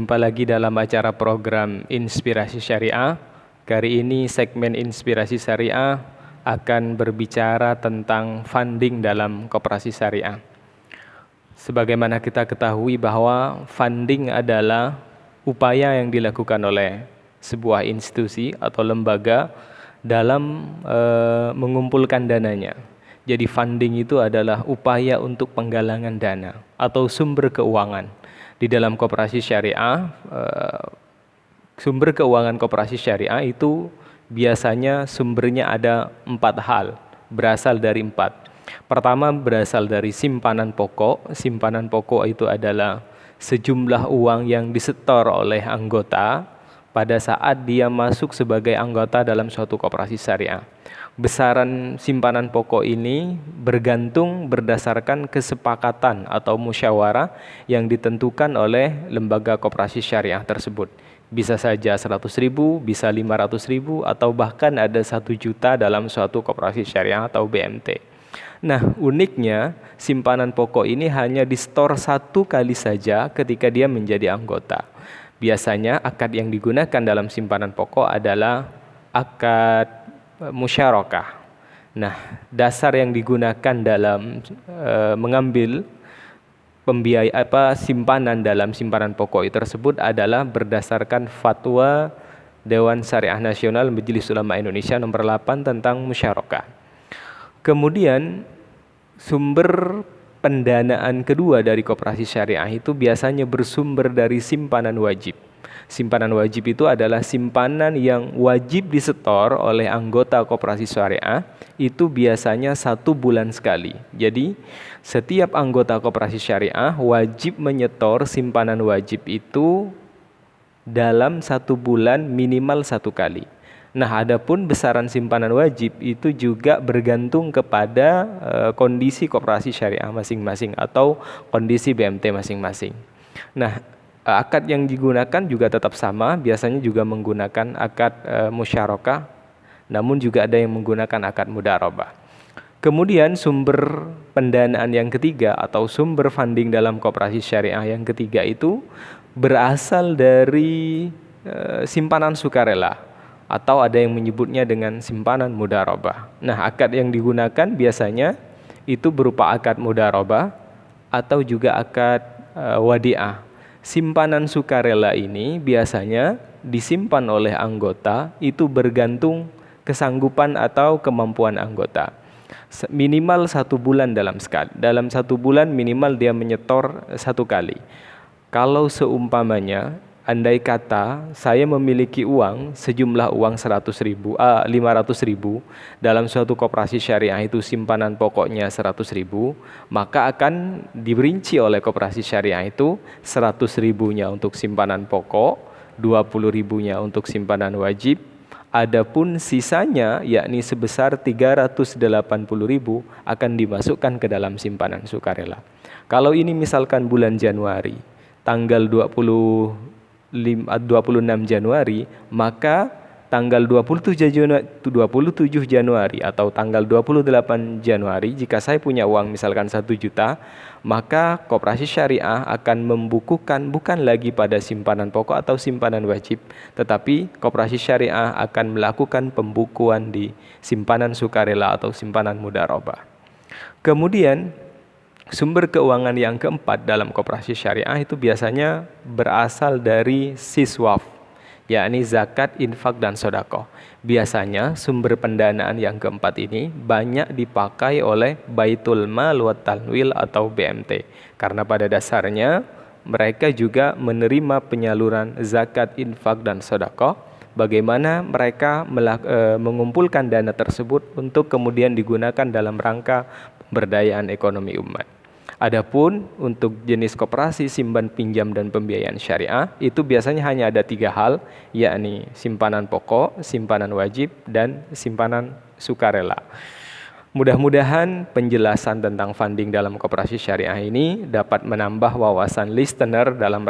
Jumpa lagi dalam acara program Inspirasi Syariah. Kali ini segmen Inspirasi Syariah akan berbicara tentang funding dalam koperasi syariah. Sebagaimana kita ketahui bahwa funding adalah upaya yang dilakukan oleh sebuah institusi atau lembaga dalam mengumpulkan dananya. Jadi funding itu adalah upaya untuk penggalangan dana atau sumber keuangan. Di dalam koperasi syariah, sumber keuangan koperasi syariah itu biasanya sumbernya ada 4 hal, berasal dari 4. Pertama, berasal dari simpanan pokok. Simpanan pokok itu adalah sejumlah uang yang disetor oleh anggota pada saat dia masuk sebagai anggota dalam suatu koperasi syariah. Besaran simpanan pokok ini bergantung berdasarkan kesepakatan atau musyawarah yang ditentukan oleh lembaga koperasi syariah tersebut. Bisa saja 100.000, bisa 500.000, atau bahkan ada 1 juta dalam suatu koperasi syariah atau BMT. Nah, uniknya simpanan pokok ini hanya di-store 1 kali saja ketika dia menjadi anggota. Biasanya akad yang digunakan dalam simpanan pokok adalah akad musyarakah. Nah, dasar yang digunakan dalam mengambil simpanan dalam simpanan pokok tersebut adalah berdasarkan fatwa Dewan Syariah Nasional Majelis Ulama Indonesia nomor 8 tentang musyarakah. Kemudian sumber pendanaan kedua dari koperasi syariah itu biasanya bersumber dari simpanan wajib. Simpanan wajib itu adalah simpanan yang wajib disetor oleh anggota koperasi syariah, itu biasanya 1 bulan sekali. Jadi setiap anggota koperasi syariah wajib menyetor simpanan wajib itu dalam 1 bulan minimal 1 kali. Nah, adapun besaran simpanan wajib itu juga bergantung kepada kondisi koperasi syariah masing-masing atau kondisi BMT masing-masing. Nah, akad yang digunakan juga tetap sama, biasanya juga menggunakan akad musyarakah, namun juga ada yang menggunakan akad mudharabah. Kemudian sumber pendanaan yang ketiga atau sumber funding dalam koperasi syariah yang ketiga itu berasal dari simpanan sukarela atau ada yang menyebutnya dengan simpanan mudharabah. Nah, akad yang digunakan biasanya itu berupa akad mudharabah atau juga akad wadi'ah. Simpanan sukarela ini biasanya disimpan oleh anggota itu bergantung kesanggupan atau kemampuan anggota. Minimal 1 bulan dalam 1 bulan minimal dia menyetor 1 kali. Kalau seumpamanya andai kata saya memiliki uang sejumlah uang 500.000 dalam suatu koperasi syariah itu simpanan pokoknya 100.000, maka akan diperinci oleh koperasi syariah itu 100.000-nya untuk simpanan pokok, 20.000-nya untuk simpanan wajib, adapun sisanya yakni sebesar 380.000 akan dimasukkan ke dalam simpanan sukarela. Kalau ini misalkan bulan Januari, tanggal 26 Januari, maka tanggal 27 Januari atau tanggal 28 Januari jika saya punya uang misalkan 1 juta, maka koperasi syariah akan membukukan bukan lagi pada simpanan pokok atau simpanan wajib, tetapi koperasi syariah akan melakukan pembukuan di simpanan sukarela atau simpanan mudharabah. Kemudian sumber keuangan yang keempat dalam koperasi syariah itu biasanya berasal dari siswaf, yakni zakat, infak, dan sedekah. Biasanya sumber pendanaan yang keempat ini banyak dipakai oleh Baitul Mal wa Tanwil atau BMT, karena pada dasarnya mereka juga menerima penyaluran zakat, infak, dan sedekah. Bagaimana mereka mengumpulkan dana tersebut untuk kemudian digunakan dalam rangka pemberdayaan ekonomi umat. Adapun untuk jenis koperasi simpan pinjam dan pembiayaan syariah itu biasanya hanya ada 3 hal, yakni simpanan pokok, simpanan wajib, dan simpanan sukarela. Mudah-mudahan penjelasan tentang funding dalam koperasi syariah ini dapat menambah wawasan listener dalam